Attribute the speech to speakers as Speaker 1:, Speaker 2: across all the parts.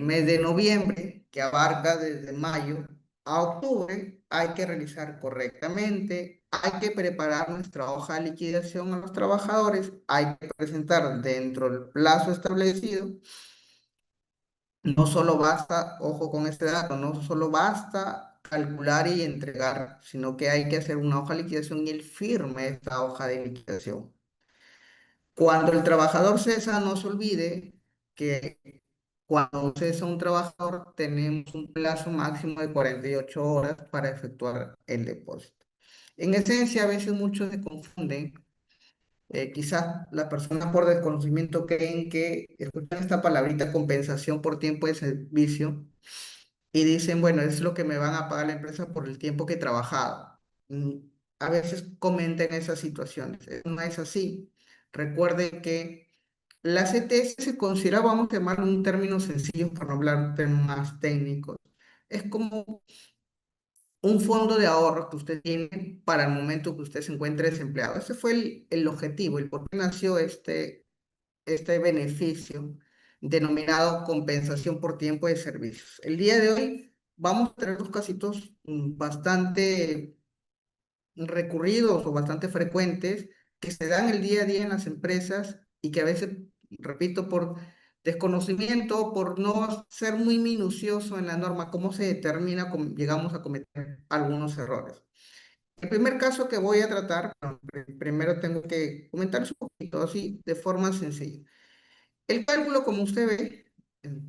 Speaker 1: mes de noviembre, que abarca desde mayo a octubre, hay que realizar correctamente, hay que preparar nuestra hoja de liquidación a los trabajadores, hay que presentar dentro del plazo establecido. No solo basta, ojo con este dato, no solo basta calcular y entregar, sino que hay que hacer una hoja de liquidación y él firme esta hoja de liquidación. Cuando el trabajador cesa, no se olvide que cuando cesa un trabajador tenemos un plazo máximo de 48 horas para efectuar el depósito. En esencia, a veces muchos se confunden. Quizás las personas por desconocimiento creen que escuchan esta palabrita compensación por tiempo de servicio y dicen, bueno, es lo que me van a pagar la empresa por el tiempo que he trabajado. Mm, A veces comentan esas situaciones. No es así. Recuerde que la CTS se considera, vamos a llamarlo un término sencillo para no hablar de más técnicos. Es como un fondo de ahorro que usted tiene para el momento que usted se encuentre desempleado. Ese fue el objetivo, el por qué nació este beneficio denominado compensación por tiempo de servicios. El día de hoy vamos a tener dos casitos bastante recurridos o bastante frecuentes que se dan el día a día en las empresas y que a veces, repito, por desconocimiento, por no ser muy minucioso en la norma, cómo se determina, llegamos a cometer algunos errores. El primer caso que voy a tratar, bueno, primero tengo que comentarles un poquito así, de forma sencilla. El cálculo, como usted ve,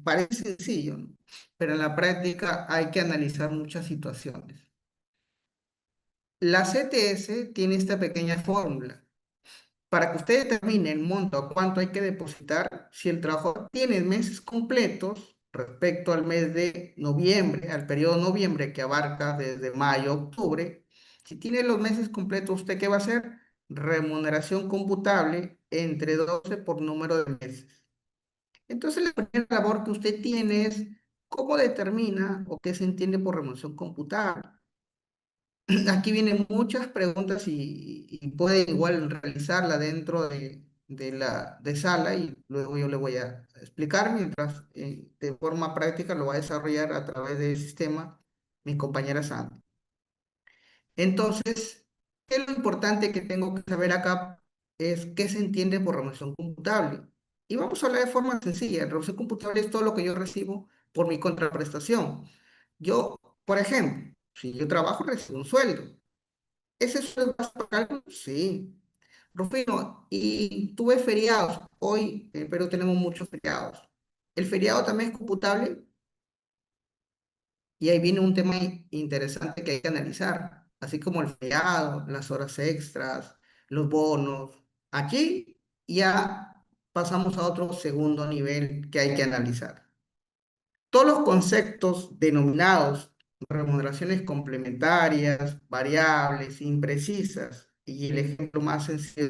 Speaker 1: parece sencillo, ¿no? Pero en la práctica hay que analizar muchas situaciones. La CTS tiene esta pequeña fórmula. Para que usted determine el monto a cuánto hay que depositar, si el trabajador tiene meses completos respecto al mes de noviembre, al periodo de noviembre que abarca desde mayo a octubre, si tiene los meses completos, ¿usted qué va a hacer? Remuneración computable entre 12 por número de meses. Entonces, la primera labor que usted tiene es cómo determina o qué se entiende por remuneración computable. Aquí vienen muchas preguntas y puede igual realizarla dentro de la de sala y luego yo le voy a explicar mientras de forma práctica lo va a desarrollar a través del sistema mi compañera Sandra. Entonces, ¿qué es lo importante que tengo que saber acá? Es qué se entiende por remuneración computable. Y vamos a hablar de forma sencilla. Remuneración computable es todo lo que yo recibo por mi contraprestación. Yo, por ejemplo, si yo trabajo, recibo un sueldo. ¿Ese sueldo va a cálculo? Sí. Rufino, y tuve feriados. Hoy en Perú tenemos muchos feriados. ¿El feriado también es computable? Y ahí viene un tema interesante que hay que analizar, así como el feriado, las horas extras, los bonos. Aquí ya pasamos a otro segundo nivel que hay que analizar. Todos los conceptos denominados remuneraciones complementarias, variables, imprecisas, y el ejemplo más sencillo,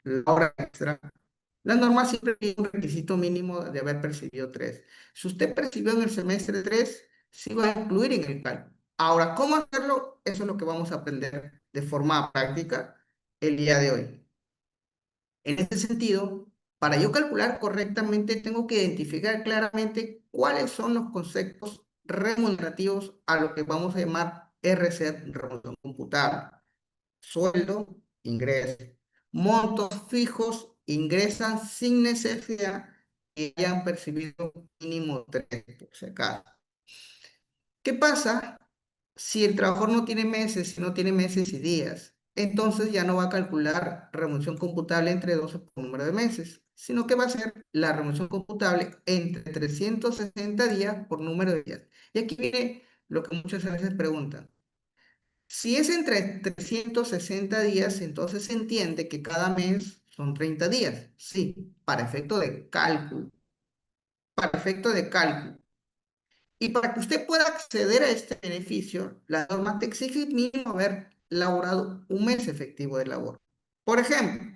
Speaker 1: la hora extra, la norma siempre tiene un requisito mínimo de haber percibido tres. Si usted percibió en el semestre tres, sí va a incluir en el cálculo. Ahora, ¿cómo hacerlo? Eso es lo que vamos a aprender de forma práctica el día de hoy. En este sentido, para yo calcular correctamente, tengo que identificar claramente cuáles son los conceptos remunerativos a lo que vamos a llamar RC, remuneración computable. Sueldo, ingreso. Montos fijos ingresan sin necesidad que hayan percibido mínimo tres, por si acaso. ¿Qué pasa si el trabajador no tiene meses, si no tiene meses y días? Entonces ya no va a calcular remuneración computable entre 12 por número de meses, sino que va a ser la remuneración computable entre 360 días por número de días. Y aquí viene lo que muchas veces preguntan. Si es entre 360 días, entonces se entiende que cada mes son 30 días. Sí, para efecto de cálculo. Para efecto de cálculo. Y para que usted pueda acceder a este beneficio, la norma te exige mínimo haber laborado un mes efectivo de labor. Por ejemplo,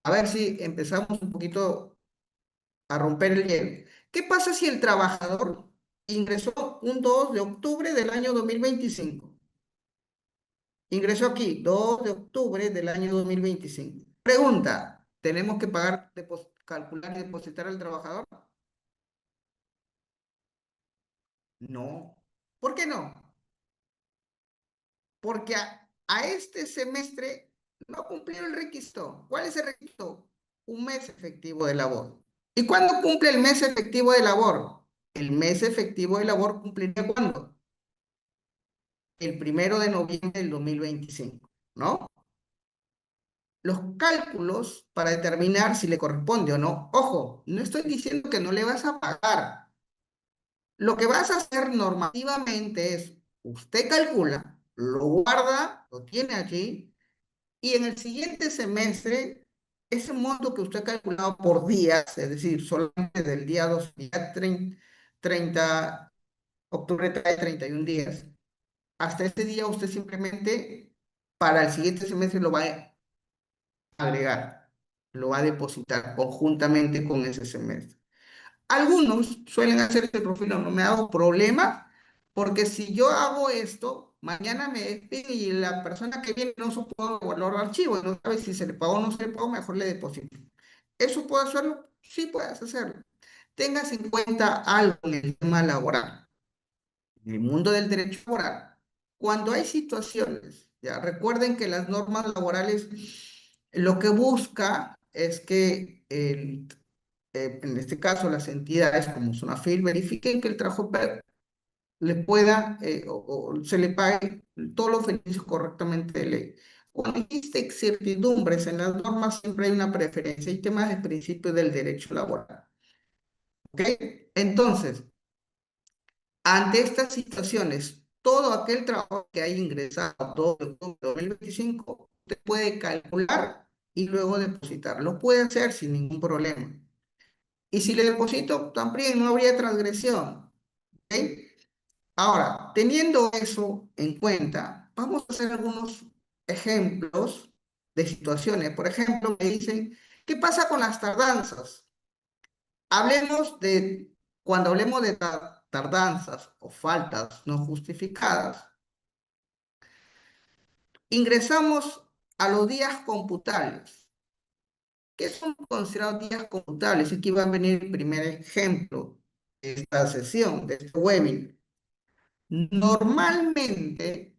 Speaker 1: a ver si empezamos un poquito a romper el hielo. ¿Qué pasa si el trabajador ingresó un 2 de octubre del año 2025? Ingresó aquí, 2 de octubre del año 2025. Pregunta, ¿tenemos que pagar, calcular y depositar al trabajador? No. ¿Por qué no? Porque a este semestre no cumplieron el requisito. ¿Cuál es el requisito? Un mes efectivo de labor. ¿Y cuándo cumple el mes efectivo de labor? El mes efectivo de labor cumpliría ¿cuándo? El 1 de noviembre del 2025, ¿no? Los cálculos para determinar si le corresponde o no. Ojo, no estoy diciendo que no le vas a pagar. Lo que vas a hacer normativamente es, usted calcula, lo guarda, lo tiene aquí, y en el siguiente semestre, ese monto que usted ha calculado por días, es decir, solamente del día 2, día 30, octubre trae 31 días, hasta ese día usted simplemente para el siguiente semestre lo va a agregar, lo va a depositar conjuntamente con ese semestre. Algunos suelen hacer este perfil, no me hago problema, porque si yo hago esto, mañana me despiden y la persona que viene no supo guardar el archivo, y no sabe si se le pagó o no se le pagó, mejor le deposito. ¿Eso puedo hacerlo? Sí puedes hacerlo. Tengas en cuenta algo en el tema laboral, en el mundo del derecho laboral. Cuando hay situaciones, ya recuerden que las normas laborales lo que busca es que en este caso las entidades como Sonafil verifiquen que el trabajo le pueda o se le pague todos los beneficios correctamente de ley. Cuando existe incertidumbres en las normas, siempre hay una preferencia. Hay temas de principio del derecho laboral. ¿Ok? Entonces, ante estas situaciones, todo aquel trabajo que haya ingresado todo el 2025, usted puede calcular y luego depositar. Lo puede hacer sin ningún problema. Y si le deposito, también no habría transgresión. ¿Ok? Ahora, teniendo eso en cuenta, vamos a hacer algunos ejemplos de situaciones. Por ejemplo, me dicen, ¿qué pasa con las tardanzas? Hablemos de, cuando hablemos de tardanzas o faltas no justificadas, ingresamos a los días computables. ¿Qué son considerados días computables? Aquí va a venir el primer ejemplo de esta sesión, de este webinar. Normalmente,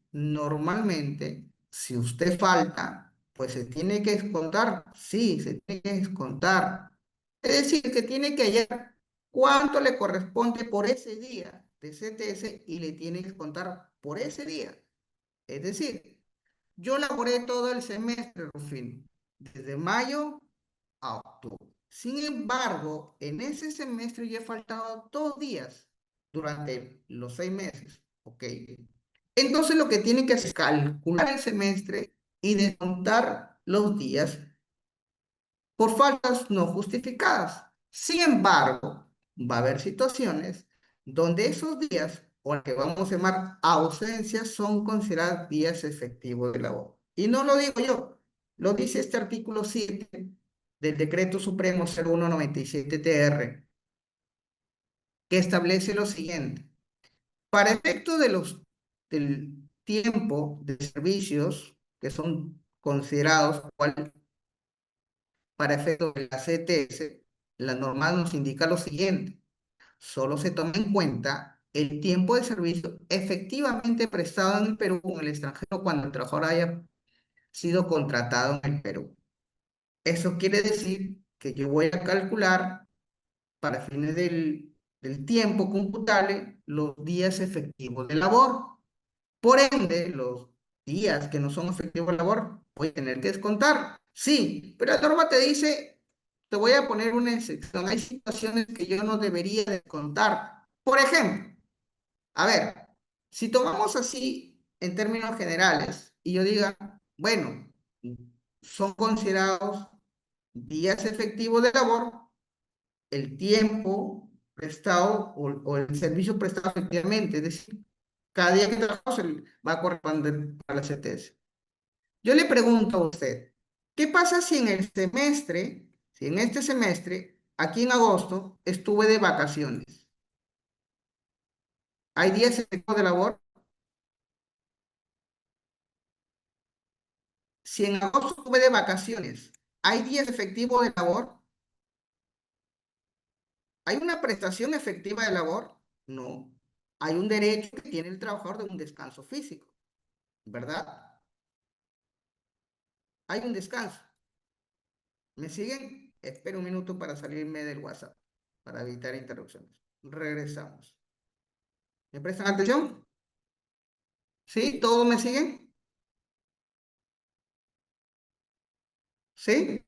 Speaker 1: si usted falta, pues se tiene que descontar. Sí, se tiene que descontar. Es decir, que tiene que hallar cuánto le corresponde por ese día de CTS y le tiene que descontar por ese día. Es decir, yo laboré todo el semestre, Rufino, desde mayo a octubre. Sin embargo, en ese semestre yo he faltado 2 días durante los 6 meses, ¿ok? Entonces lo que tiene que hacer es calcular el semestre y descontar los días por faltas no justificadas. Sin embargo, va a haber situaciones donde esos días, o lo que vamos a llamar ausencias, son considerados días efectivos de labor. Y no lo digo yo, lo dice este artículo 7 del Decreto Supremo 0197-TR, que establece lo siguiente. Para efecto del tiempo de servicios que son considerados para efecto de la CTS, la normal nos indica lo siguiente. Solo se toma en cuenta el tiempo de servicio efectivamente prestado en el Perú o en el extranjero cuando el trabajador haya sido contratado en el Perú. Eso quiere decir que yo voy a calcular para fines del tiempo computable los días efectivos de labor. Por ende, los días que no son efectivos de labor, voy a tener que descontar. Sí, pero la norma te dice, te voy a poner una excepción. Hay situaciones que yo no debería descontar. Por ejemplo, a ver, si tomamos así en términos generales y yo diga, bueno, son considerados días efectivos de labor el tiempo prestado o el servicio prestado efectivamente, es decir, cada día que trabajo se le va a corresponder a la CTS. Yo le pregunto a usted, ¿qué pasa si en el semestre, si en este semestre, aquí en agosto, estuve de vacaciones? ¿Hay días efectivos de labor? Si en agosto estuve de vacaciones, ¿hay días efectivos de labor? ¿Hay una prestación efectiva de labor? No. hay un derecho que tiene el trabajador de un descanso físico, ¿verdad? Hay un descanso. ¿Me siguen? Espero un minuto para salirme del WhatsApp, para evitar interrupciones. Regresamos. ¿Me prestan atención? ¿Sí? ¿Todos me siguen? ¿Sí?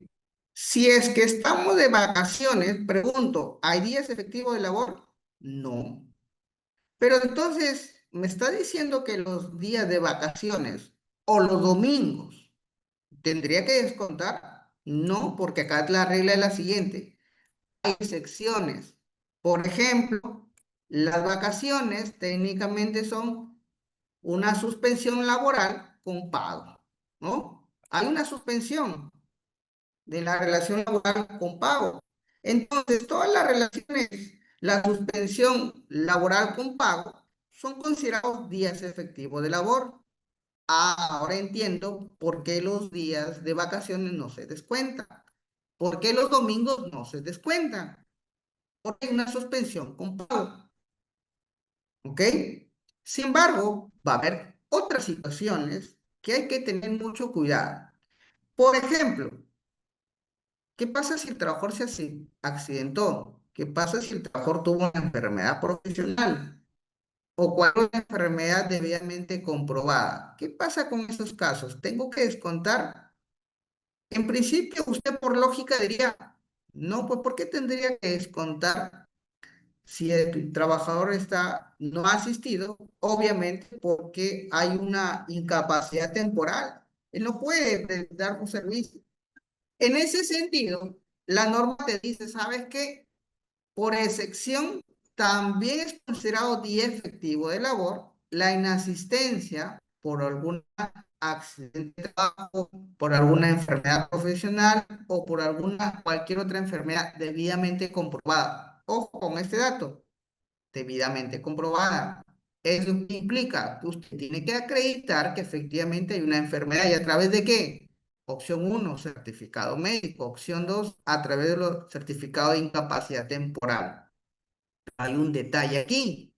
Speaker 1: Si es que estamos de vacaciones, pregunto, ¿hay días efectivos de labor? No. Pero entonces, ¿me está diciendo que los días de vacaciones o los domingos tendría que descontar? No, porque acá la regla es la siguiente. Hay excepciones. Por ejemplo, las vacaciones técnicamente son una suspensión laboral con pago, ¿no? Hay una suspensión de la relación laboral con pago. Entonces, todas las relaciones, la suspensión laboral con pago, son considerados días efectivos de labor. Ah, ahora entiendo por qué los días de vacaciones no se descuentan, por qué los domingos no se descuentan, porque hay una suspensión con pago, ¿ok? Sin embargo, va a haber otras situaciones que hay que tener mucho cuidado. Por ejemplo, ¿qué pasa si el trabajador se accidentó? ¿Qué pasa si el trabajador tuvo una enfermedad profesional o cualquier enfermedad debidamente comprobada? ¿Qué pasa con esos casos? ¿Tengo que descontar? En principio, usted por lógica diría, no, pues ¿por qué tendría que descontar si el trabajador no ha asistido? Obviamente porque hay una incapacidad temporal. Él no puede dar un servicio. En ese sentido, la norma te dice, ¿sabes qué? Por excepción, también es considerado día efectivo de labor la inasistencia por algún accidente de trabajo, por alguna enfermedad profesional o por cualquier otra enfermedad debidamente comprobada. Ojo con este dato, debidamente comprobada. Eso implica que usted tiene que acreditar que efectivamente hay una enfermedad. ¿Y a través de qué? Opción uno, certificado médico. Opción 2, a través de los certificados de incapacidad temporal. Hay un detalle aquí,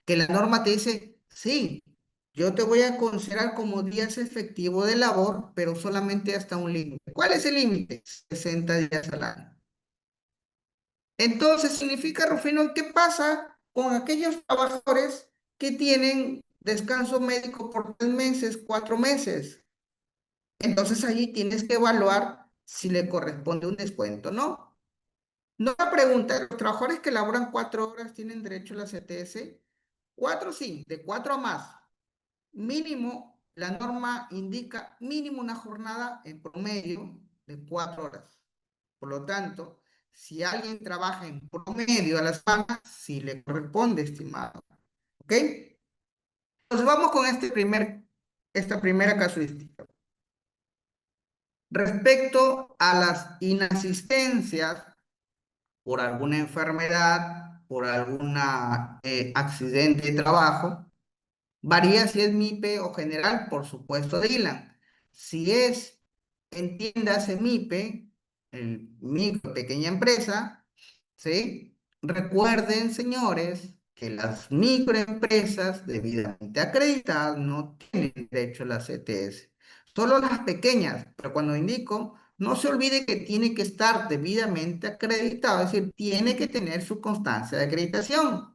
Speaker 1: que la norma te dice, sí, yo te voy a considerar como días efectivos de labor, pero solamente hasta un límite. ¿Cuál es el límite? 60 días al año. Entonces, significa, Rufino, ¿qué pasa con aquellos trabajadores que tienen descanso médico por 3 meses, 4 meses? Entonces, allí tienes que evaluar si le corresponde un descuento, ¿no? No la pregunta, ¿los trabajadores que laboran 4 horas tienen derecho a la CTS? Cuatro sí, de cuatro a más. Mínimo, la norma indica mínimo una jornada en promedio de 4 horas. Por lo tanto, si alguien trabaja en promedio a la semana, sí le corresponde, estimado. ¿Ok? Entonces vamos con esta primera casuística. Respecto a las inasistencias por alguna enfermedad, por algún accidente de trabajo, varía si es MIPE o general, por supuesto, Dylan. Si es, entiéndase MIPE, el micro, pequeña empresa, ¿sí? Recuerden, señores, que las microempresas debidamente acreditadas no tienen derecho a la CTS. Solo las pequeñas, pero cuando indico, no se olvide que tiene que estar debidamente acreditado, es decir, tiene que tener su constancia de acreditación.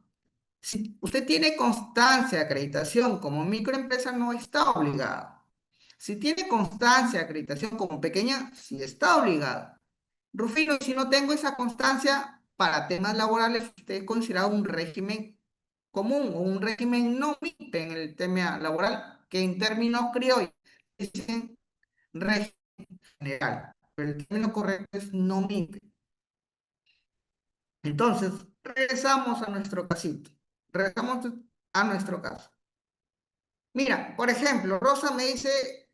Speaker 1: Si usted tiene constancia de acreditación como microempresa, no está obligado. Si tiene constancia de acreditación como pequeña, sí está obligado. Rufino, y si no tengo esa constancia para temas laborales, usted es considerado un régimen común o un régimen no MIPE en el tema laboral, que en términos criollos dicen régimen general, pero el término correcto es no MIPE. Entonces, regresamos a nuestro casito, regresamos a nuestro caso. Mira, por ejemplo, Rosa me dice,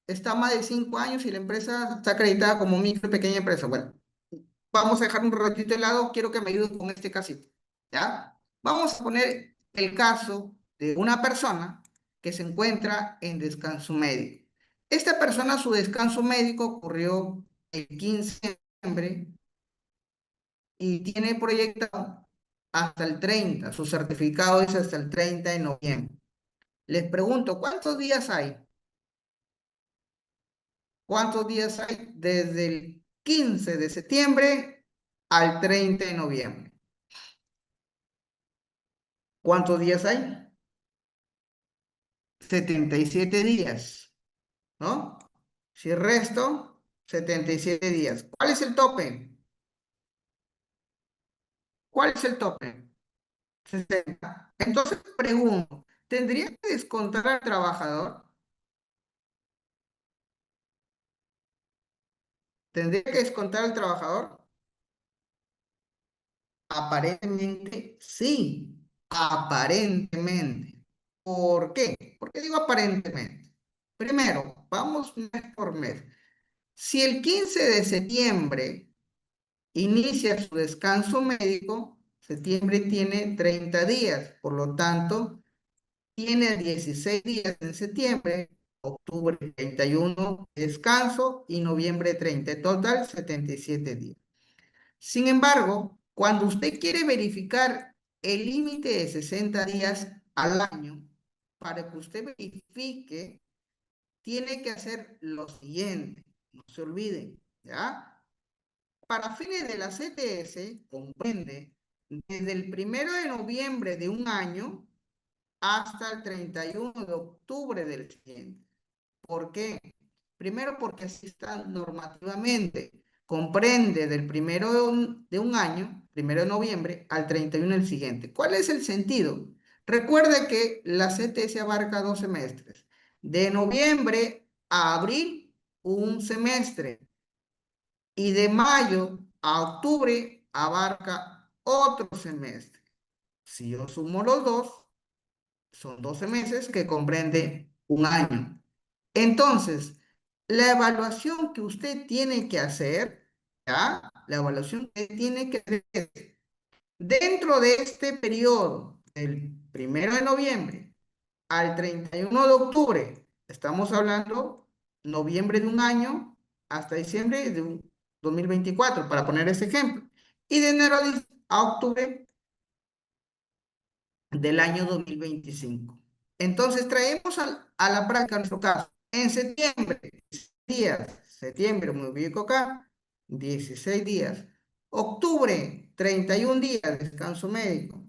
Speaker 1: está más de 5 años y la empresa está acreditada como micro y pequeña empresa. Bueno, vamos a dejar un ratito de lado, quiero que me ayudes con este casito, ¿ya? Vamos a poner el caso de una persona que se encuentra en descanso médico. Esta persona, su descanso médico ocurrió el 15 de diciembre y tiene proyectado hasta el 30. Su certificado es hasta el 30 de noviembre. Les pregunto, ¿cuántos días hay? ¿Cuántos días hay desde el 15 de septiembre al 30 de noviembre? ¿Cuántos días hay? 77 días, ¿no? Si resto, 77 días. ¿Cuál es el tope? ¿Cuál es el tope? 60. Entonces pregunto, ¿tendría que descontar al trabajador? ¿Tendría que descontar al trabajador? Aparentemente sí, aparentemente. ¿Por qué? ¿Por qué digo aparentemente? Primero, vamos mes por mes. Si el 15 de septiembre inicia su descanso médico, septiembre tiene 30 días, por lo tanto, tiene 16 días en septiembre, octubre 31 descanso y noviembre 30, en total 77 días. Sin embargo, cuando usted quiere verificar el límite de 60 días al año, para que usted verifique, tiene que hacer lo siguiente, no se olviden, ¿ya? Para fines de la CTS, comprende desde el 1 de noviembre de un año hasta el 31 de octubre del siguiente. ¿Por qué? Primero porque así está normativamente. Comprende del primero de un año, 1 de noviembre, al 31 del siguiente. ¿Cuál es el sentido? Recuerde que la CTS abarca 2 semestres. De noviembre a abril, un semestre. Y de mayo a octubre abarca otro semestre. Si yo sumo los dos, son 12 meses que comprende un año. Entonces, la evaluación que usted tiene que hacer, ¿ya? La evaluación que tiene que hacer es, dentro de este periodo, del 1 de noviembre al 31 de octubre, estamos hablando noviembre de un año hasta diciembre de un 2024, para poner ese ejemplo. Y de enero a octubre del año 2025. Entonces traemos a la práctica nuestro caso. En septiembre, días, septiembre, me ubico acá, 16 días. Octubre, 31 días, descanso médico.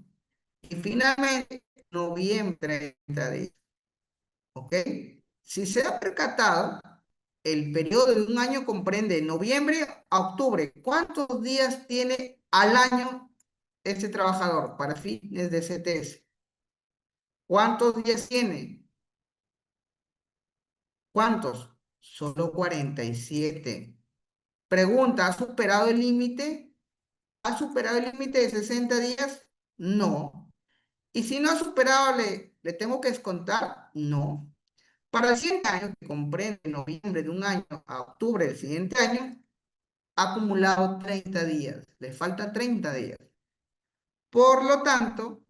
Speaker 1: Y finalmente, noviembre, 30 días. ¿Ok? Si se ha percatado, el periodo de un año comprende noviembre a octubre. ¿Cuántos días tiene al año este trabajador para fines de CTS? ¿Cuántos días tiene? ¿Cuántos? Solo 47. Pregunta, ¿ha superado el límite? ¿Ha superado el límite de 60 días? No. ¿Y si no ha superado, le tengo que descontar? No. Para el siguiente año, que comprende noviembre de un año a octubre del siguiente año, ha acumulado 30 días. Le falta 30 días. Por lo tanto,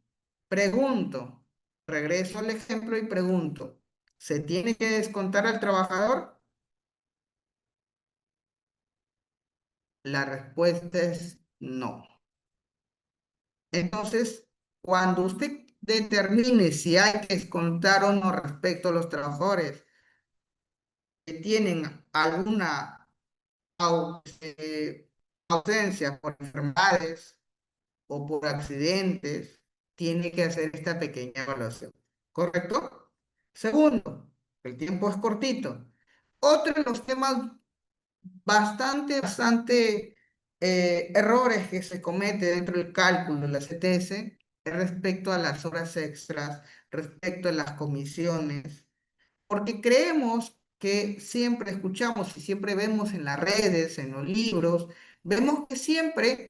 Speaker 1: pregunto, regreso al ejemplo y pregunto, ¿se tiene que descontar al trabajador? La respuesta es no. Entonces, cuando usted determine si hay que descontar o no respecto a los trabajadores que tienen alguna ausencia por enfermedades o por accidentes, tiene que hacer esta pequeña evaluación. ¿Correcto? Segundo, el tiempo es cortito. Otro de los temas bastante errores que se comete dentro del cálculo de la CTS respecto a las horas extras, respecto a las comisiones, porque creemos que siempre escuchamos y siempre vemos en las redes, en los libros, vemos que siempre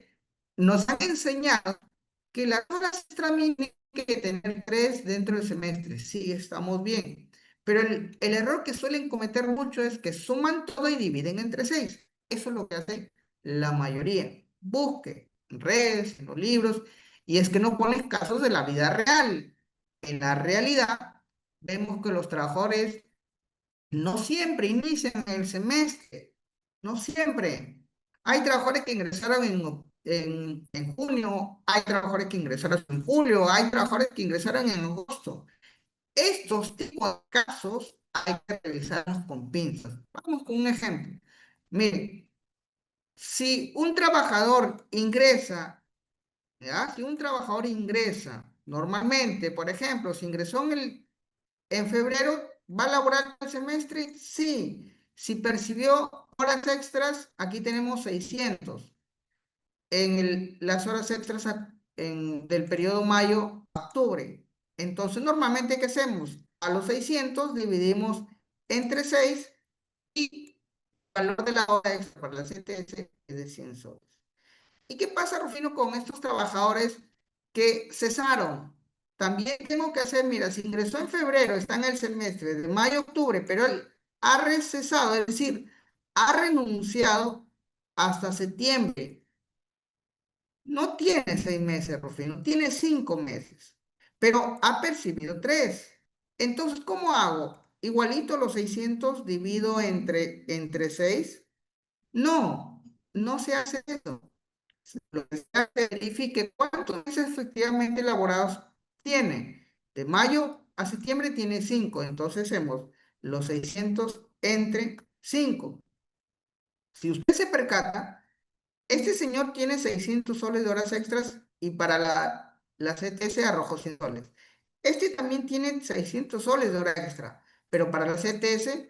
Speaker 1: nos han enseñado que las horas extra mínimas hay que tener 3 dentro del semestre. Sí, estamos bien. Pero el error que suelen cometer mucho es que suman todo y dividen entre 6. Eso es lo que hace la mayoría. Busque en redes, en los libros, y es que no pones casos de la vida real. En la realidad, vemos que los trabajadores no siempre inician el semestre, no siempre. Hay trabajadores que ingresaron en junio, hay trabajadores que ingresaron en julio, hay trabajadores que ingresaron en agosto. Estos tipos de casos hay que revisarlos con pinzas. Vamos con un ejemplo. Mire, si un trabajador ingresa, ¿ya? Si un trabajador ingresa normalmente, por ejemplo, si ingresó en febrero, ¿va a laborar el semestre? Sí. Si percibió horas extras, aquí tenemos 600. Las horas extras del periodo mayo a octubre. Entonces, normalmente, ¿qué hacemos? A los 600 dividimos entre 6 y el valor de la hora extra para la CTS es de 100 soles. ¿Y qué pasa, Rufino, con estos trabajadores que cesaron? También tengo que hacer, mira, si ingresó en febrero, está en el semestre de mayo a octubre, pero él ha recesado, es decir, ha renunciado hasta septiembre. No tiene 6 meses, Rufino, tiene 5 meses, pero ha percibido 3. Entonces, ¿cómo hago? Igualito los 600 divido entre 6. No, no se hace eso. Lo que se hace, verifique cuántos meses efectivamente laborados tiene. De mayo a septiembre tiene 5, entonces hacemos los 600 entre 5. Si usted se percata, este señor tiene 600 soles de horas extras y para la CTS arrojó 100 soles. Este también tiene 600 soles de hora extra, pero para la CTS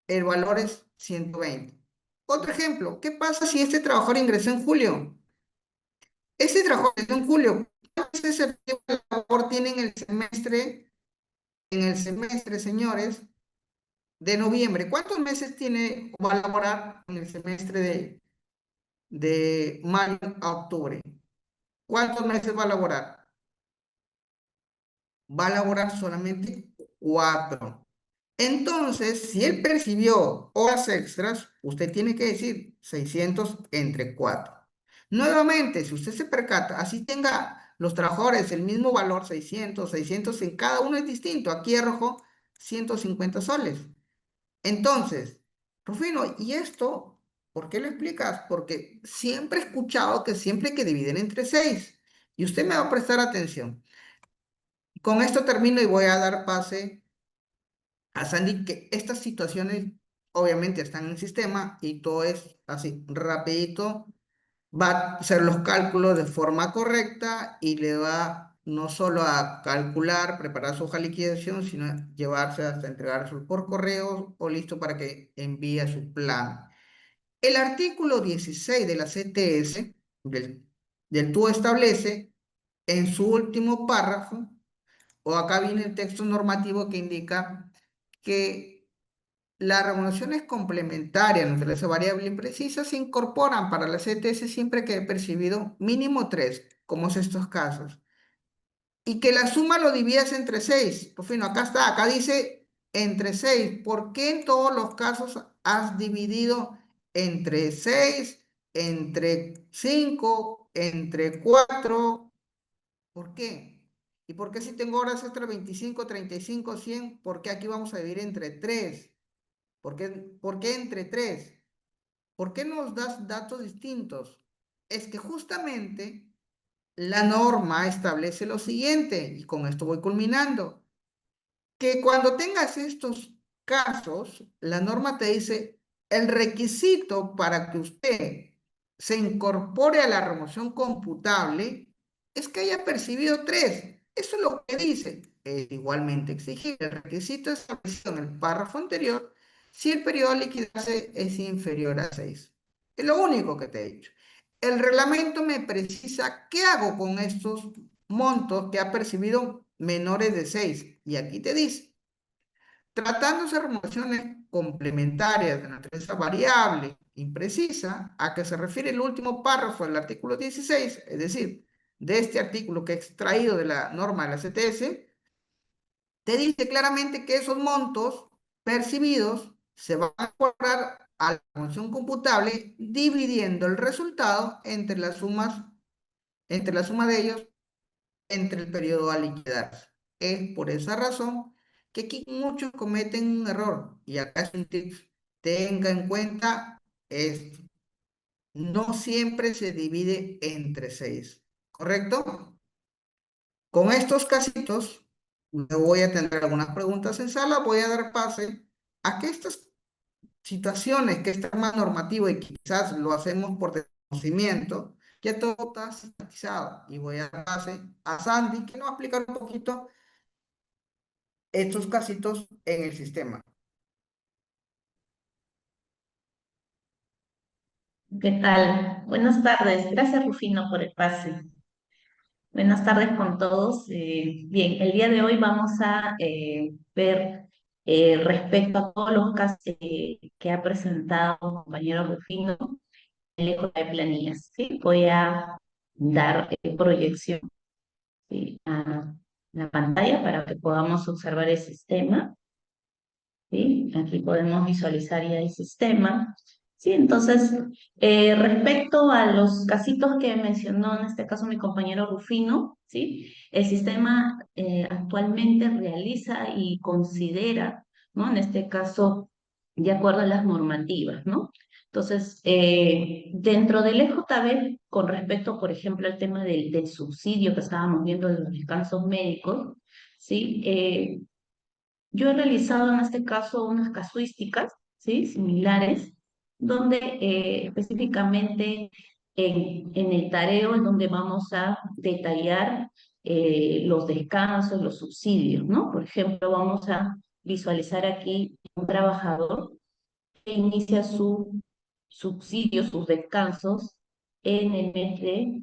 Speaker 1: el valor es 120. Otro ejemplo, ¿qué pasa si este trabajador ingresó en julio? Este trabajador ingresó en julio. ¿Cuántos meses de labor tiene en el semestre, señores, de noviembre? ¿Cuántos meses tiene o va a laborar en el semestre de mayo a octubre? ¿Cuántos meses va a laborar? Va a laborar solamente 4. Entonces, si él percibió horas extras, usted tiene que decir 600 entre 4. Nuevamente, si usted se percata, así tenga los trabajadores el mismo valor, 600 en cada uno es distinto. Aquí arrojó 150 soles. Entonces, Rufino, ¿y esto por qué lo explicas? Porque siempre he escuchado que siempre hay que dividir entre 6. Y usted me va a prestar atención. Con esto termino y voy a dar pase a Sandy, que estas situaciones obviamente están en el sistema y todo es así, rapidito. Va a hacer los cálculos de forma correcta y le va no solo a calcular, preparar su hoja de liquidación, sino llevarse hasta entregárselo por correo o listo para que envíe su plan. El artículo 16 de la CTS del TUE establece en su último párrafo, o acá viene el texto normativo que indica que las remuneraciones complementarias, naturaleza variable imprecisa, se incorporan para la CTS siempre que he percibido mínimo 3, como es estos casos. Y que la suma lo dividas entre 6. Por fin, acá está, acá dice entre 6. ¿Por qué en todos los casos has dividido entre 6, entre 5, entre 4? ¿Por qué? ¿Y por qué si tengo horas extra 25, 35, 100? ¿Por qué aquí vamos a dividir entre 3? ¿Por qué entre 3? ¿Por qué nos das datos distintos? Es que justamente la norma establece lo siguiente, y con esto voy culminando, que cuando tengas estos casos, la norma te dice, el requisito para que usted se incorpore a la remoción computable es que haya percibido 3. Eso es lo que dice. Es igualmente exigible. El requisito establecido en el párrafo anterior si el periodo a liquidarse es inferior a 6. Es lo único que te he dicho. El reglamento me precisa qué hago con estos montos que ha percibido menores de 6. Y aquí te dice, tratándose de remuneraciones complementarias de naturaleza variable, imprecisa, a que se refiere el último párrafo del artículo 16, es decir, de este artículo que he extraído de la norma de la CTS, te dice claramente que esos montos percibidos se van a cobrar a la función computable dividiendo el resultado entre la suma de ellos entre el periodo a liquidar. Es por esa razón que aquí muchos cometen un error. Y acá es un tip. Tenga en cuenta esto. no siempre se divide entre 6, ¿correcto? Con estos casitos, me voy a tener algunas preguntas en sala, voy a dar pase a que estas situaciones que están más normativo y quizás lo hacemos por desconocimiento, ya todo está sistematizado. Y voy a dar pase a Sandy, que nos va a explicar un poquito estos casitos en el sistema.
Speaker 2: ¿Qué tal? Buenas tardes. Gracias, Rufino, por el pase. Buenas tardes con todos. Bien, el día de hoy vamos a ver respecto a todos los casos que ha presentado el compañero Rufino, el eco de planillas. ¿Sí? Voy a dar proyección, ¿sí?, a la pantalla para que podamos observar el sistema. ¿Sí? Aquí podemos visualizar ya el sistema. Sí, entonces, respecto a los casitos que mencionó en este caso mi compañero Rufino, ¿sí? El sistema actualmente realiza y considera, ¿no? En este caso, de acuerdo a las normativas, ¿no? Entonces, dentro del EJB, con respecto, por ejemplo, al tema del subsidio que estábamos viendo de los descansos médicos, ¿sí? Yo he realizado en este caso unas casuísticas, ¿sí?, similares, donde específicamente en el tareo es donde vamos a detallar los descansos, los subsidios, ¿no? Por ejemplo, vamos a visualizar aquí un trabajador que inicia su subsidio, sus descansos en el mes de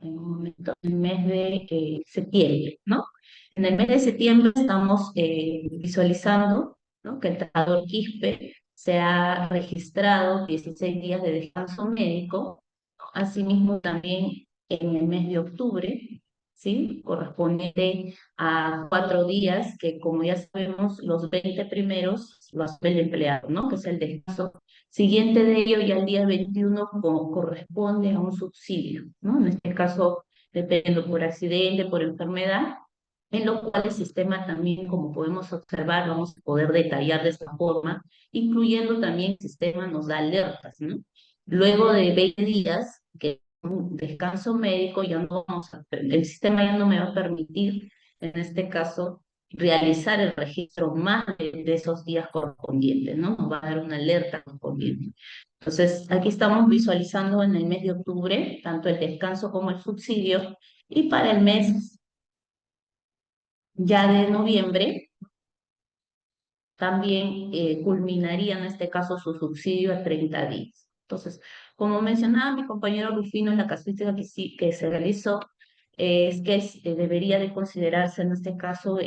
Speaker 2: en un momento, el mes de septiembre, ¿no? En el mes de septiembre estamos visualizando, ¿no?, que el trabajador Quispe se ha registrado 16 días de descanso médico. Asimismo, también en el mes de octubre, ¿sí?, correspondiente a 4 días que, como ya sabemos, los 20 primeros lo hace el empleado, ¿no?, que es el descanso siguiente de ello, ya el día 21 corresponde a un subsidio, ¿no? En este caso, dependiendo por accidente, por enfermedad, en lo cual el sistema también, como podemos observar, vamos a poder detallar de esta forma, incluyendo también el sistema nos da alertas, ¿no? Luego de 20 días, que es un descanso médico, ya no vamos a, el sistema ya no me va a permitir, en este caso, realizar el registro más de esos días correspondientes, ¿no? Nos va a dar una alerta correspondiente. Entonces, aquí estamos visualizando en el mes de octubre tanto el descanso como el subsidio, y para el mes ya de noviembre también culminaría en este caso su subsidio a 30 días. Entonces, como mencionaba mi compañero Rufino en la casuística que se realizó, es que debería de considerarse en este caso,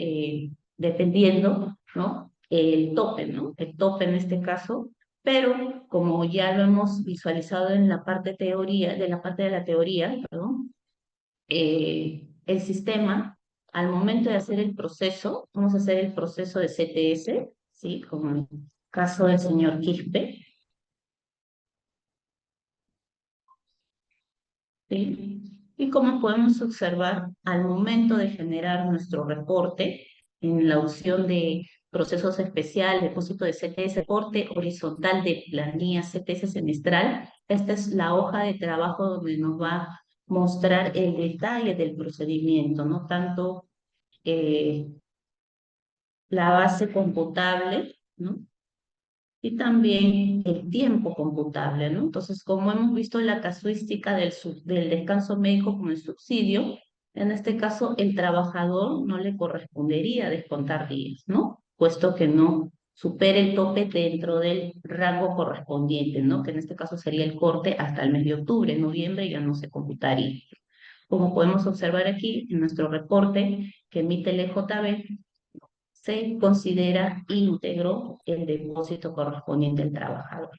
Speaker 2: dependiendo, ¿no?, el tope, ¿no? El tope en este caso, pero como ya lo hemos visualizado en la parte teoría, de la parte de la teoría, perdón, el sistema, al momento de hacer el proceso, vamos a hacer el proceso de CTS, ¿sí?, como en el caso del señor Quispe, ¿sí? Y como podemos observar, al momento de generar nuestro reporte, en la opción de procesos especiales, depósito de CTS, reporte horizontal de planilla CTS semestral, esta es la hoja de trabajo donde nos va a mostrar el detalle del procedimiento, no tanto eh, la base computable, ¿no?, y también el tiempo computable, ¿no? Entonces, como hemos visto la casuística del descanso médico con el subsidio, en este caso el trabajador no le correspondería descontar días, ¿no? Puesto que no supere el tope dentro del rango correspondiente, ¿no? Que en este caso sería el corte hasta el mes de octubre. En noviembre ya no se computaría. Como podemos observar aquí en nuestro reporte que emite el EJB, se considera íntegro el depósito correspondiente al trabajador.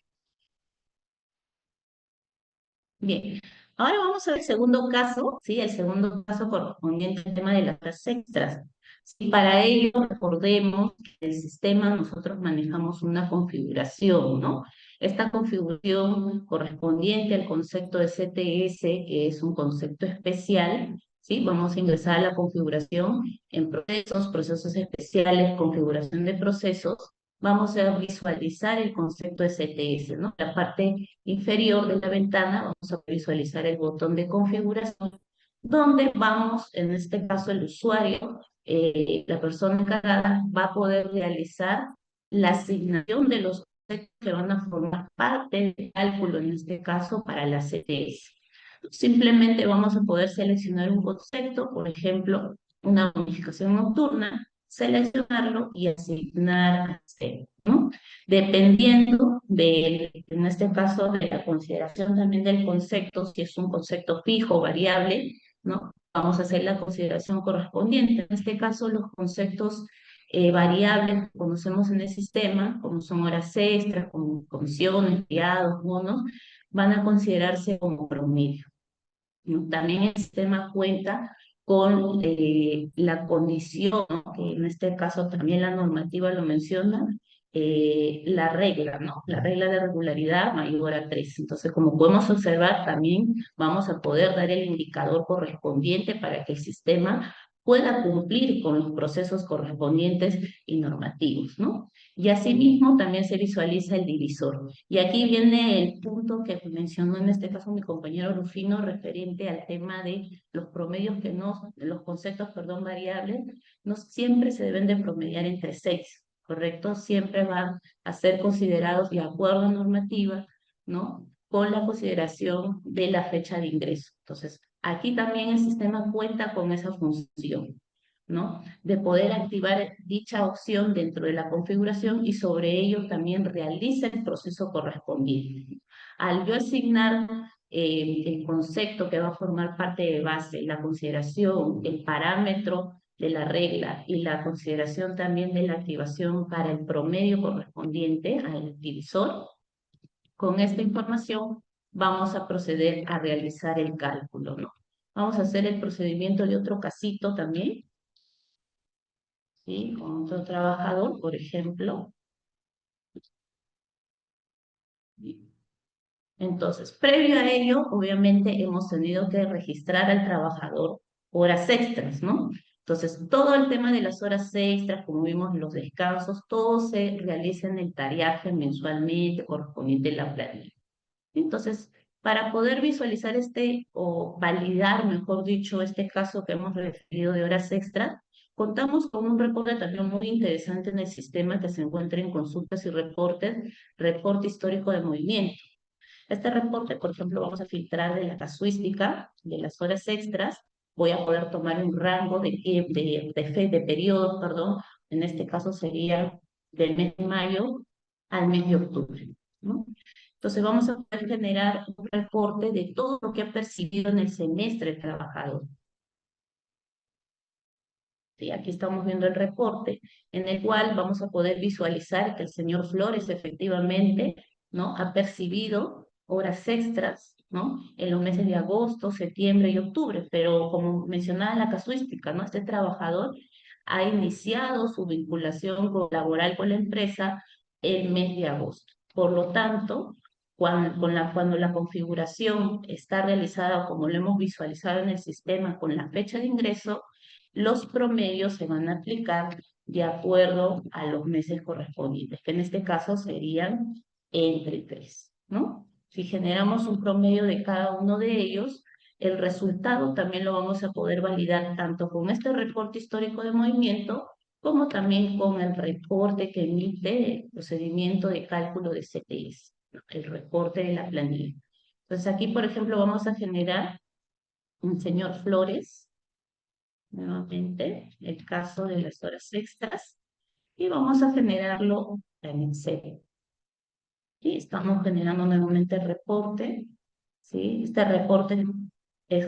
Speaker 2: Bien, ahora vamos a ver el segundo caso, ¿sí? El segundo caso correspondiente al tema de las horas extras. Sí, para ello, recordemos que en el sistema nosotros manejamos una configuración, ¿no? Esta configuración correspondiente al concepto de CTS, que es un concepto especial, ¿sí? Vamos a ingresar a la configuración en procesos, procesos especiales, configuración de procesos. vamos a visualizar el concepto de CTS, ¿no? La parte inferior de la ventana vamos a visualizar el botón de configuración, donde vamos, en este caso el usuario, la persona encargada, va a poder realizar la asignación de los conceptos que van a formar parte del cálculo, en este caso para la CTS. Simplemente vamos a poder seleccionar un concepto, por ejemplo, una bonificación nocturna, seleccionarlo y asignar a cero, ¿no? Dependiendo en este caso, de la consideración también del concepto, si es un concepto fijo o variable, ¿no? Vamos a hacer la consideración correspondiente. En este caso, los conceptos variables que conocemos en el sistema, como son horas extras, como comisiones, feriados, bonos, van a considerarse como promedio. También el sistema cuenta con la condición, ¿no? Que en este caso también la normativa lo menciona, la regla, ¿no? La regla de regularidad mayor a 3. Entonces, como podemos observar, también vamos a poder dar el indicador correspondiente para que el sistema pueda cumplir con los procesos correspondientes y normativos, ¿no? Y asimismo también se visualiza el divisor. Y aquí viene el punto que mencionó en este caso mi compañero Rufino referente al tema de los promedios que no, los conceptos, perdón, variables, no siempre se deben de promediar entre 6, ¿correcto? Siempre van a ser considerados de acuerdo a normativa, ¿no? Con la consideración de la fecha de ingreso. Entonces, aquí también el sistema cuenta con esa función, ¿no? De poder activar dicha opción dentro de la configuración y sobre ello también realiza el proceso correspondiente. Al yo asignar el concepto que va a formar parte de base, la consideración, el parámetro de la regla y la consideración también de la activación para el promedio correspondiente al divisor, con esta información vamos a proceder a realizar el cálculo, ¿no? Vamos a hacer el procedimiento de otro casito también, ¿sí? Con otro trabajador, por ejemplo. Entonces, previo a ello, obviamente hemos tenido que registrar al trabajador horas extras, ¿no? Entonces, todo el tema de las horas extras, como vimos, los descansos, todo se realiza en el tariaje mensualmente correspondiente a la planilla. Entonces, para poder visualizar o validar, mejor dicho, este caso que hemos referido de horas extras, contamos con un reporte también muy interesante en el sistema que se encuentra en consultas y reportes, reporte histórico de movimiento. Este reporte, por ejemplo, vamos a filtrar de la casuística de las horas extras. Voy a poder tomar un rango de periodos, perdón. En este caso sería del mes de mayo al mes de octubre, ¿no? Entonces vamos a poder generar un reporte de todo lo que ha percibido en el semestre el trabajador. Sí, aquí estamos viendo el reporte en el cual vamos a poder visualizar que el señor Flores efectivamente, ¿no? Ha percibido horas extras, ¿no? En los meses de agosto, septiembre y octubre, pero como mencionaba la casuística, ¿no? Este trabajador ha iniciado su vinculación laboral con la empresa el mes de agosto. Por lo tanto, cuando la configuración está realizada como lo hemos visualizado en el sistema con la fecha de ingreso, los promedios se van a aplicar de acuerdo a los meses correspondientes, que en este caso serían entre 3, ¿no? Si generamos un promedio de cada uno de ellos, el resultado también lo vamos a poder validar tanto con este reporte histórico de movimiento como también con el reporte que emite el procedimiento de cálculo de CTS, ¿no? El reporte de la planilla. Entonces aquí, por ejemplo, vamos a generar un señor Flores, nuevamente, el caso de las horas extras, y vamos a generarlo en Excel. Y estamos generando nuevamente el reporte, ¿sí? Este reporte es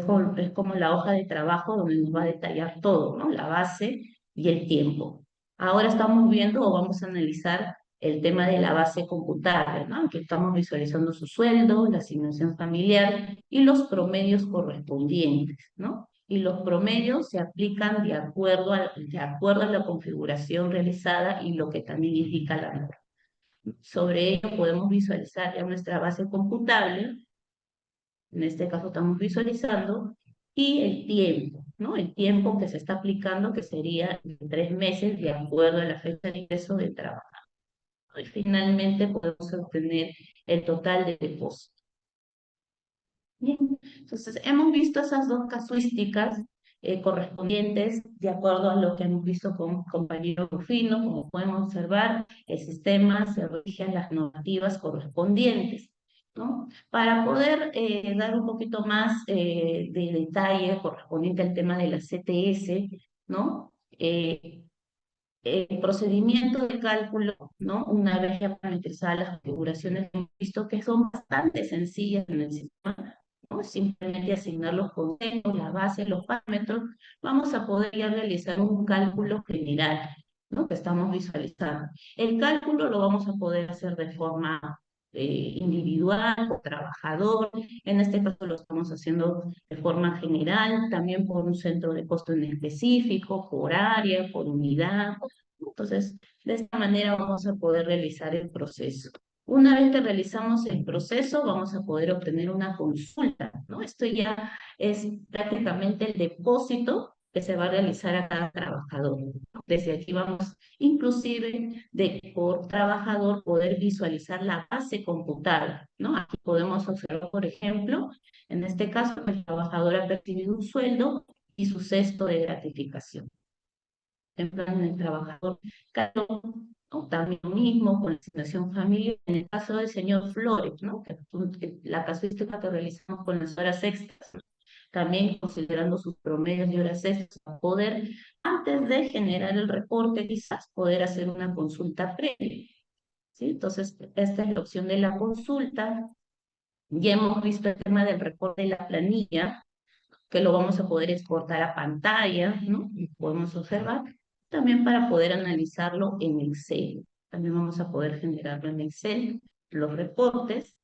Speaker 2: como la hoja de trabajo donde nos va a detallar todo, ¿no? La base y el tiempo. Ahora estamos viendo o vamos a analizar el tema de la base computable, ¿no? Aquí estamos visualizando su sueldo, la asignación familiar y los promedios correspondientes, ¿no? Y los promedios se aplican de acuerdo a la configuración realizada y lo que también indica la norma. Sobre ello podemos visualizar ya nuestra base computable, en este caso estamos visualizando, y el tiempo, ¿no? El tiempo que se está aplicando, que sería de 3 meses, de acuerdo a la fecha de ingreso del trabajo. y finalmente podemos obtener el total de depósito. Bien, entonces hemos visto esas dos casuísticas correspondientes de acuerdo a lo que hemos visto con compañero Rufino. Como pueden observar, el sistema se rige a las normativas correspondientes, ¿no? Para poder dar un poquito más de detalle correspondiente al tema de la CTS, ¿no? El procedimiento de cálculo, ¿no? Una vez ya parametrizadas las configuraciones, hemos visto que son bastante sencillas en el sistema, ¿no? Simplemente asignar los conceptos, la base, los parámetros, vamos a poder ya realizar un cálculo general, ¿no? Que estamos visualizando. El cálculo lo vamos a poder hacer de forma individual o trabajador. En este caso lo estamos haciendo de forma general, también por un centro de costo en específico, por área, por unidad. Entonces, de esta manera vamos a poder realizar el proceso. Una vez que realizamos el proceso, vamos a poder obtener una consulta, ¿no? Esto ya es prácticamente el depósito que se va a realizar a cada trabajador. Desde aquí vamos, inclusive, de por trabajador poder visualizar la base computada, ¿no? Aquí podemos observar, por ejemplo, en este caso, el trabajador ha percibido un sueldo y su cesto de gratificación. En plan, el trabajador Carlos, ¿no? También lo mismo con la asignación familiar. En el caso del señor Flores, ¿no? Que la casuística que realizamos con las horas extras, ¿no? También considerando sus promedios de horas extras, para poder, antes de generar el reporte, quizás poder hacer una consulta previa, ¿sí? Entonces, esta es la opción de la consulta. Ya hemos visto el tema del reporte de la planilla, que lo vamos a poder exportar a pantalla, ¿no? Y podemos observar también para poder analizarlo en Excel. También vamos a poder generarlo en Excel, los reportes,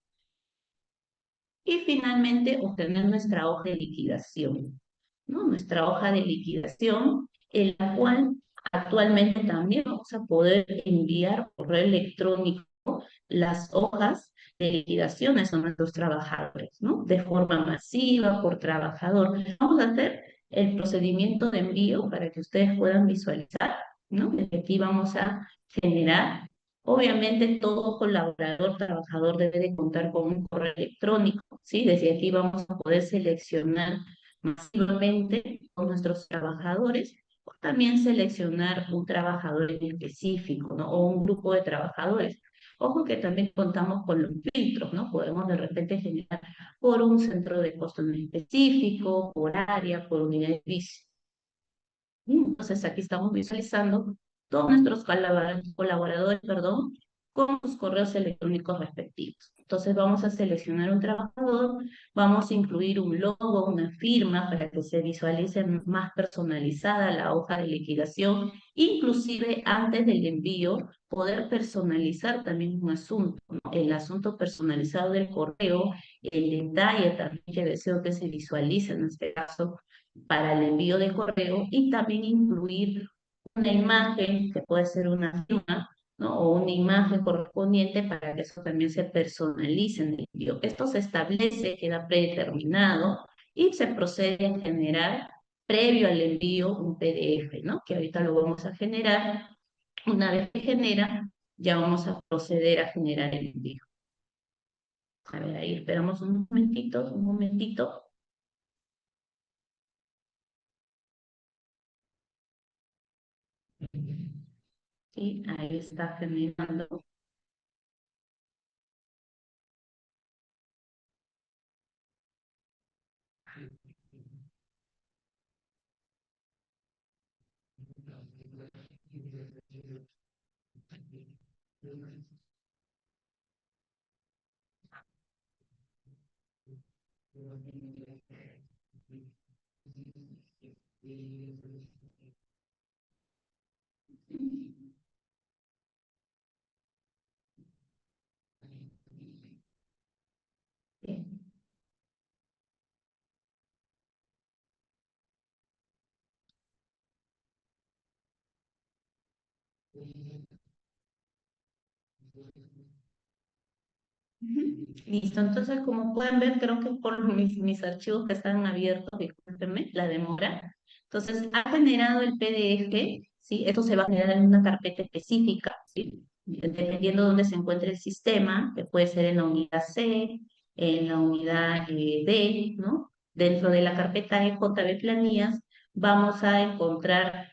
Speaker 2: y finalmente obtener nuestra hoja de liquidación, ¿no? Nuestra hoja de liquidación, en la cual actualmente también vamos a poder enviar por correo electrónico las hojas de liquidaciones a nuestros trabajadores, ¿no? De forma masiva, por trabajador. Vamos a hacer el procedimiento de envío para que ustedes puedan visualizar, ¿no? Desde aquí vamos a generar. Obviamente todo colaborador, trabajador debe de contar con un correo electrónico, ¿sí? Desde aquí vamos a poder seleccionar masivamente con nuestros trabajadores, o también seleccionar un trabajador en específico, ¿no? O un grupo de trabajadores. Ojo que también contamos con los filtros, ¿no? Podemos de repente generar por un centro de costo en específico, por área, por unidad de servicio. Entonces aquí estamos visualizando todos nuestros colaboradores, perdón, con sus correos electrónicos respectivos. Entonces vamos a seleccionar un trabajador, vamos a incluir un logo, una firma para que se visualice más personalizada la hoja de liquidación, inclusive antes del envío poder personalizar también un asunto, ¿no? El asunto personalizado del correo, el detalle también que deseo que se visualice en este caso para el envío de correo, y también incluir una imagen que puede ser una firma, ¿no? O una imagen correspondiente para que eso también se personalice en el envío. Esto se establece, queda predeterminado y se procede a generar previo al envío un PDF, ¿no? Que ahorita lo vamos a generar. Una vez que genera, ya vamos a proceder a generar el envío. A ver, ahí esperamos un momentito, un momentito. Sí, ahí está generando. Bien. Ujú. Listo, entonces como pueden ver, creo que por mis archivos que están abiertos, discúlpenme la demora. Entonces ha generado el PDF, ¿sí? Esto se va a generar en una carpeta específica, ¿sí? dependiendo de dónde se encuentre el sistema, que puede ser en la unidad C, en la unidad D, ¿no? Dentro de la carpeta de JB Planillas, vamos a encontrar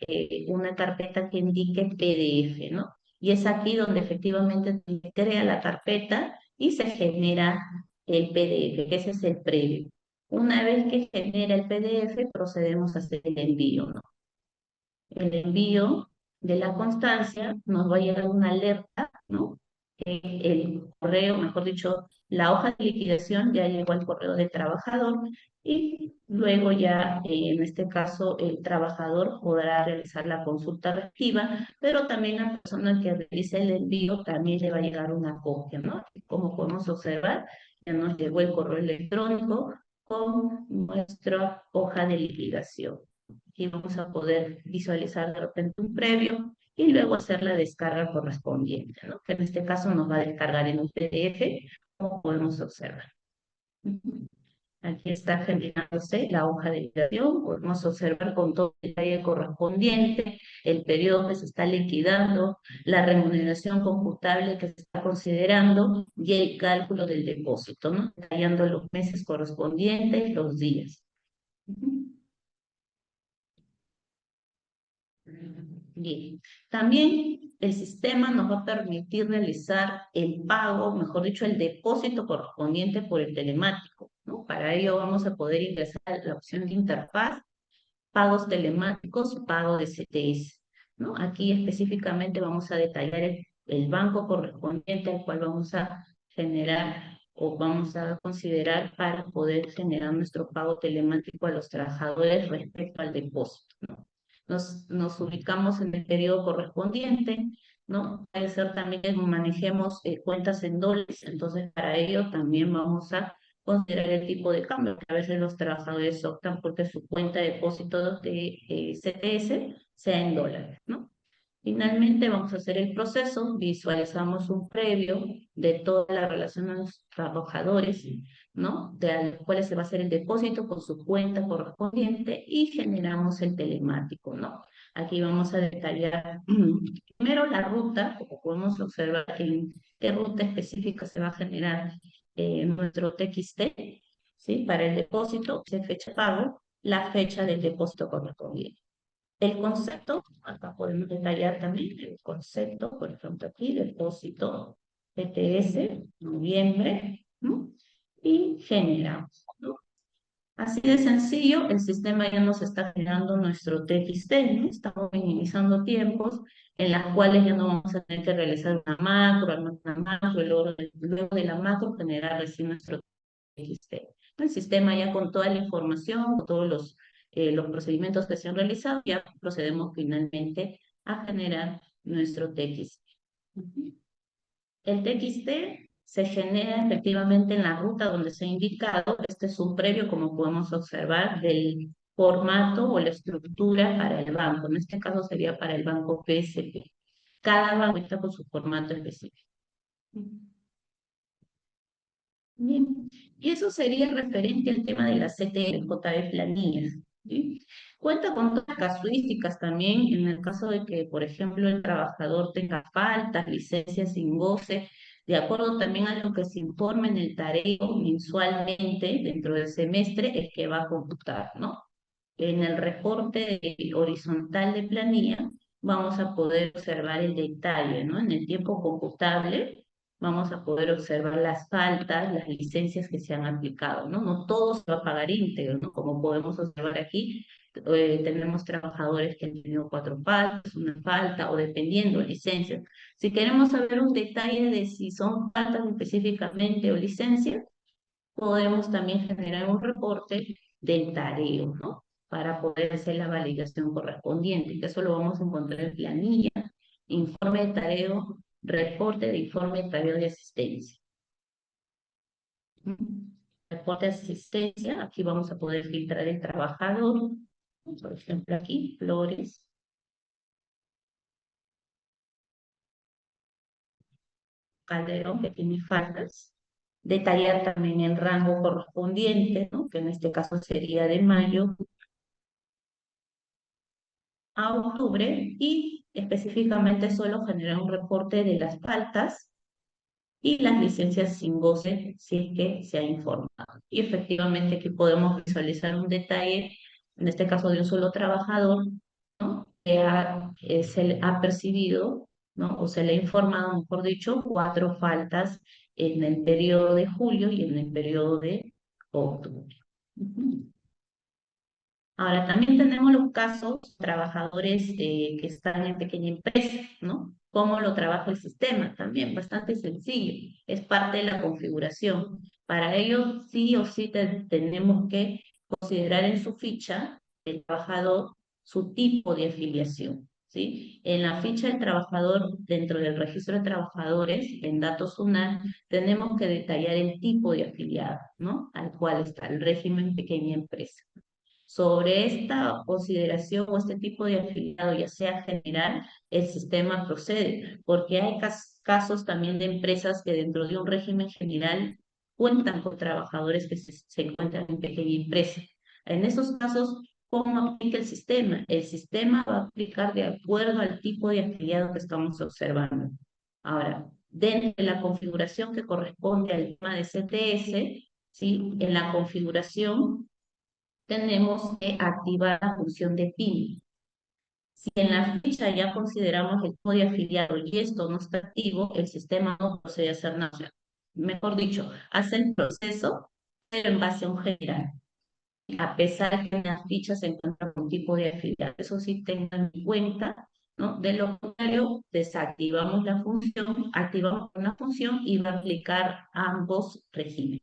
Speaker 2: una carpeta que indique PDF, ¿no? Y es aquí donde efectivamente se crea la carpeta y se genera el PDF, que ese es el previo. Una vez que genera el PDF, procedemos a hacer el envío, ¿no? El envío de la constancia nos va a llegar una alerta, ¿no? El correo, mejor dicho, la hoja de liquidación ya llegó al correo del trabajador y luego ya, en este caso, el trabajador podrá realizar la consulta reactiva, pero también la persona que realice el envío también le va a llegar una copia, ¿no? Como podemos observar, ya nos llegó el correo electrónico con nuestra hoja de liquidación. Aquí vamos a poder visualizar de repente un previo y luego hacer la descarga correspondiente, ¿no? Que en este caso nos va a descargar en un PDF, como podemos observar. Aquí está generándose la hoja de liquidación, podemos observar con todo el detalle correspondiente, el periodo que se está liquidando, la remuneración computable que se está considerando y el cálculo del depósito, ¿no? Detallando los meses correspondientes, los días. Bien. También el sistema nos va a permitir realizar el pago, mejor dicho, el depósito correspondiente por el telemático, ¿no? Para ello vamos a poder ingresar a la opción de interfaz, pagos telemáticos, pago de CTS, ¿no? Aquí específicamente vamos a detallar el banco correspondiente al cual vamos a generar o vamos a considerar para poder generar nuestro pago telemático a los trabajadores respecto al depósito, ¿no? Nos ubicamos en el periodo correspondiente, ¿no? Puede ser también que manejemos cuentas en dólares, entonces para ello también vamos a considerar el tipo de cambio, que a veces los trabajadores optan porque su cuenta de depósito de CTS sea en dólares, ¿no? Finalmente vamos a hacer el proceso, visualizamos un previo de toda la relación de los trabajadores, ¿no? De los cuales se va a hacer el depósito con su cuenta correspondiente y generamos el telemático, ¿no? Aquí vamos a detallar primero la ruta, como podemos observar en qué ruta específica se va a generar nuestro TXT, ¿sí? Para el depósito, qué fecha de pago, la fecha del depósito correspondiente. El concepto, acá podemos detallar también el concepto, por ejemplo aquí, depósito PTS, noviembre, ¿no? Y generamos, ¿no? Así de sencillo, el sistema ya nos está generando nuestro TXT, ¿no? Estamos minimizando tiempos en las cuales ya no vamos a tener que realizar una macro, armar una macro, y luego de la macro generar recién nuestro TXT. El sistema ya con toda la información, con todos los procedimientos que se han realizado, ya procedemos finalmente a generar nuestro TXT. El TXT se genera efectivamente en la ruta donde se ha indicado. Este es un previo, como podemos observar, del formato o la estructura para el banco. En este caso sería para el banco PSP. Cada banco está con su formato específico. Bien, y eso sería referente al tema de la CTLJ de planillas, ¿sí? Cuenta con otras casuísticas también en el caso de que, por ejemplo, el trabajador tenga faltas, licencias sin goce, de acuerdo también a lo que se informe en el tareo mensualmente dentro del semestre, es que va a computar, ¿no? En el reporte horizontal de planilla vamos a poder observar el detalle, ¿no? En el tiempo computable vamos a poder observar las faltas, las licencias que se han aplicado, ¿no? No todo se va a pagar íntegro, ¿no? Como podemos observar aquí, tenemos trabajadores que han tenido 4 faltas, una falta, o dependiendo, licencias. Si queremos saber un detalle de si son faltas específicamente o licencias, podemos también generar un reporte del tareo, ¿no? Para poder hacer la validación correspondiente, que eso lo vamos a encontrar en planilla, informe de tareo, reporte de informe de tareo de asistencia. Reporte de asistencia, aquí vamos a poder filtrar el trabajador, por ejemplo aquí, Flores, Calderón, que tiene faltas, detallar también el rango correspondiente, ¿no? Que en este caso sería de mayo a octubre y específicamente solo generar un reporte de las faltas y las licencias sin goce si es que se ha informado. Y efectivamente aquí podemos visualizar un detalle, en este caso de un solo trabajador, ¿no? Se le ha percibido, ¿no? O se le ha informado, mejor dicho, 4 faltas en el periodo de julio y en el periodo de octubre. Ujú. Ahora, también tenemos los casos, trabajadores que están en pequeña empresa, ¿no? ¿Cómo lo trabaja el sistema? También bastante sencillo, es parte de la configuración. Para ello, sí o sí tenemos que considerar en su ficha el trabajador su tipo de afiliación, ¿sí? En la ficha del trabajador, dentro del registro de trabajadores, en datos UNAM, tenemos que detallar el tipo de afiliado, ¿no? Al cual está el régimen pequeña empresa. Sobre esta consideración o este tipo de afiliado, ya sea general, el sistema procede, porque hay casos también de empresas que dentro de un régimen general cuentan con trabajadores que se encuentran en pequeña empresa. En esos casos, ¿cómo aplica el sistema? El sistema va a aplicar de acuerdo al tipo de afiliado que estamos observando. Ahora, dentro de la configuración que corresponde al tema de CTS, ¿sí? En la configuración tenemos que activar la función de PIN. Si en la ficha ya consideramos el tipo de afiliado y esto no está activo, el sistema no procede a hacer nada. O sea, mejor dicho, hace el proceso, pero en base a un general. A pesar de que en la ficha se encuentra un tipo de afiliado. Eso sí tengan en cuenta, ¿no? De lo contrario, desactivamos la función, activamos una función y va a aplicar ambos regímenes.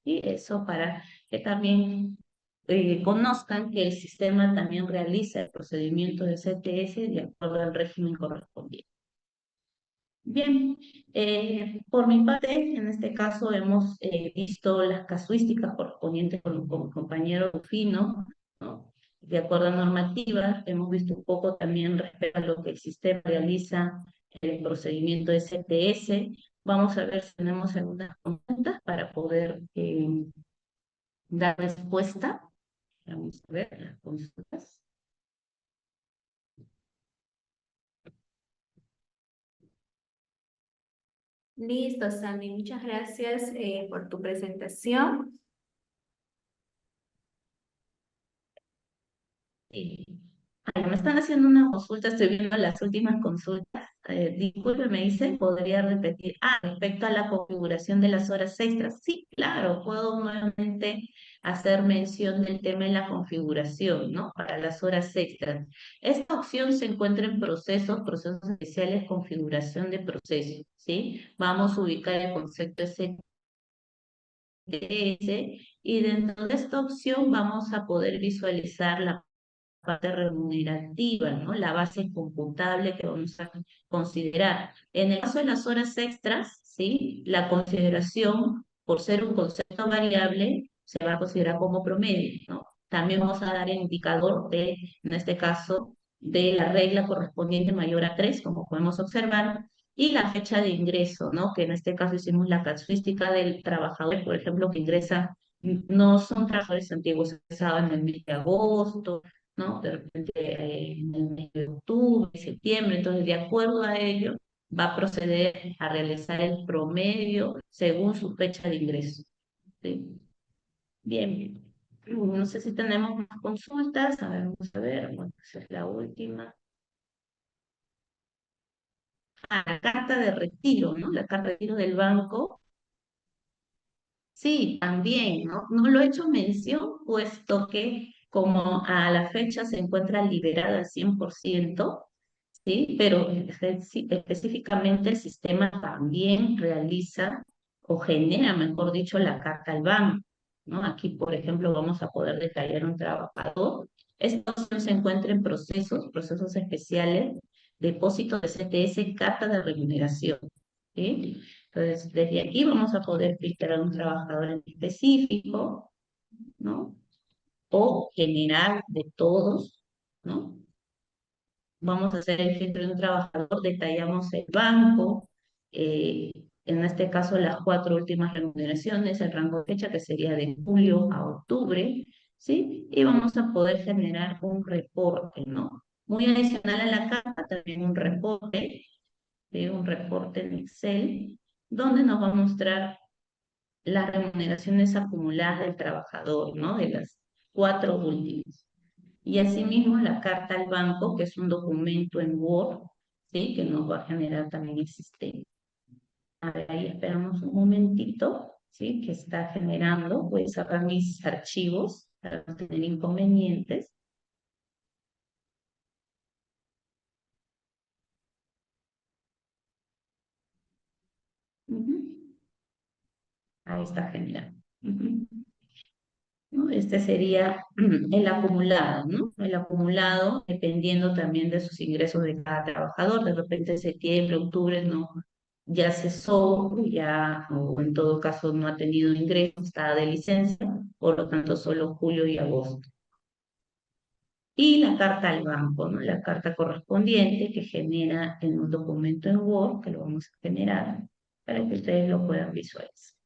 Speaker 2: Y eso para que también conozcan que el sistema también realiza el procedimiento de CTS de acuerdo al régimen correspondiente. Bien, por mi parte, en este caso hemos visto las casuísticas correspondientes con mi compañero Rufino, ¿no? De acuerdo a normativa, hemos visto un poco también respecto a lo que el sistema realiza en el procedimiento de CTS. Vamos a ver si tenemos algunas consultas para poder dar respuesta. Vamos a ver las consultas.
Speaker 3: Listo, Sandy, muchas gracias por tu presentación.
Speaker 2: Eh, me están haciendo una consulta, estoy viendo las últimas consultas. Disculpe, me dice, ¿podría repetir? Respecto a la configuración de las horas extras. Sí, claro, puedo nuevamente hacer mención del tema de la configuración, ¿no? Para las horas extras. Esta opción se encuentra en procesos especiales, configuración de procesos, ¿sí? Vamos a ubicar el concepto STS y dentro de esta opción vamos a poder visualizar la parte remunerativa, ¿no? La base computable que vamos a considerar. En el caso de las horas extras, ¿sí? La consideración, por ser un concepto variable, se va a considerar como promedio, ¿no? También vamos a dar el indicador de, en este caso, de la regla correspondiente mayor a 3, como podemos observar, y la fecha de ingreso, ¿no? Que en este caso hicimos la casuística del trabajador, por ejemplo, que ingresa, no son trabajadores antiguos, ingresaban en el mes de agosto, ¿no? De repente en el mes de octubre, septiembre, entonces de acuerdo a ello va a proceder a realizar el promedio según su fecha de ingreso. ¿Sí? Bien, no sé si tenemos más consultas, a ver, vamos a ver, bueno, esa es la última. La carta de retiro, ¿no? La carta de retiro del banco. Sí, también, ¿no? No lo he hecho mención, puesto que como a la fecha se encuentra liberada al 100%, ¿sí? Pero específicamente el sistema también realiza o genera, mejor dicho, la carta al banco, ¿no? Aquí, por ejemplo, vamos a poder detallar un trabajador. Esta opción se encuentra en procesos especiales, depósito de CTS, carta de remuneración, ¿sí? Entonces, desde aquí vamos a poder filtrar un trabajador en específico, ¿no? O general de todos, ¿no? Vamos a hacer el filtro de un trabajador, detallamos el banco, en este caso las 4 últimas remuneraciones, el rango de fecha que sería de julio a octubre, ¿sí? Y vamos a poder generar un reporte, ¿no? Muy adicional a la carta, también un reporte, ¿sí? Un reporte en Excel, donde nos va a mostrar las remuneraciones acumuladas del trabajador, ¿no? De las 4 últimas. Y asimismo la carta al banco, que es un documento en Word, ¿sí? Que nos va a generar también el sistema. A ver, ahí esperamos un momentito, ¿sí? Que está generando. Voy a cerrar mis archivos para no tener inconvenientes. Ujú. Ahí está generando. Ujú. ¿No? Este sería el acumulado, ¿no? El acumulado dependiendo también de sus ingresos de cada trabajador. De repente septiembre, octubre no, ya cesó, ya, o en todo caso no ha tenido ingresos, está de licencia, por lo tanto solo julio y agosto. Y la carta al banco, ¿no? La carta correspondiente que genera en un documento en Word, que lo vamos a generar para que ustedes lo puedan visualizar.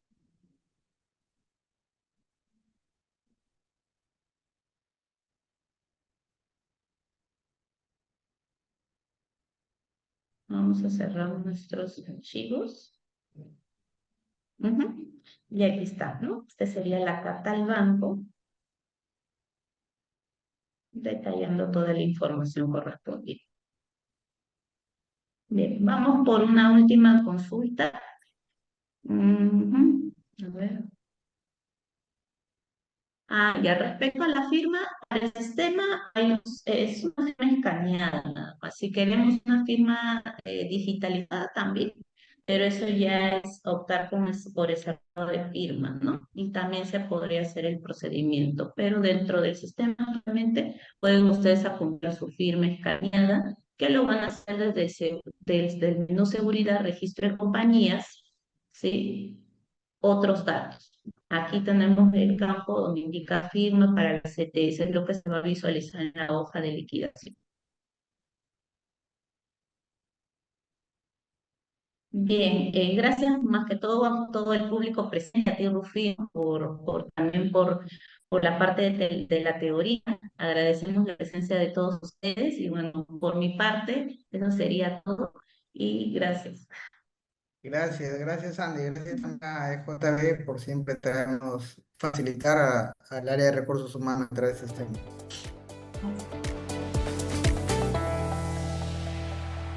Speaker 2: Vamos a cerrar nuestros archivos. Ujú. Y aquí está, ¿no? Esta sería la carta al banco, detallando toda la información correspondiente. Bien, vamos por una última consulta. Ujú. A ver. Y al respecto a la firma, para el sistema es una firma escaneada, nada más. Si queremos una firma digitalizada también, pero eso ya es optar por ese tipo de firma, ¿no? Y también se podría hacer el procedimiento, pero dentro del sistema, obviamente, pueden ustedes apuntar su firma escaneada, que lo van a hacer desde el menú seguridad, registro de compañías, ¿sí? Otros datos. Aquí tenemos el campo donde indica firma para la CTS, es lo que se va a visualizar en la hoja de liquidación. Bien, gracias más que todo a todo el público presente, a ti Rufino, también por la parte de la teoría. Agradecemos la presencia de todos ustedes y bueno, por mi parte, eso sería todo y gracias.
Speaker 1: Gracias Andy, gracias también a EJB por siempre traernos, facilitar al área de recursos humanos a través de este tema.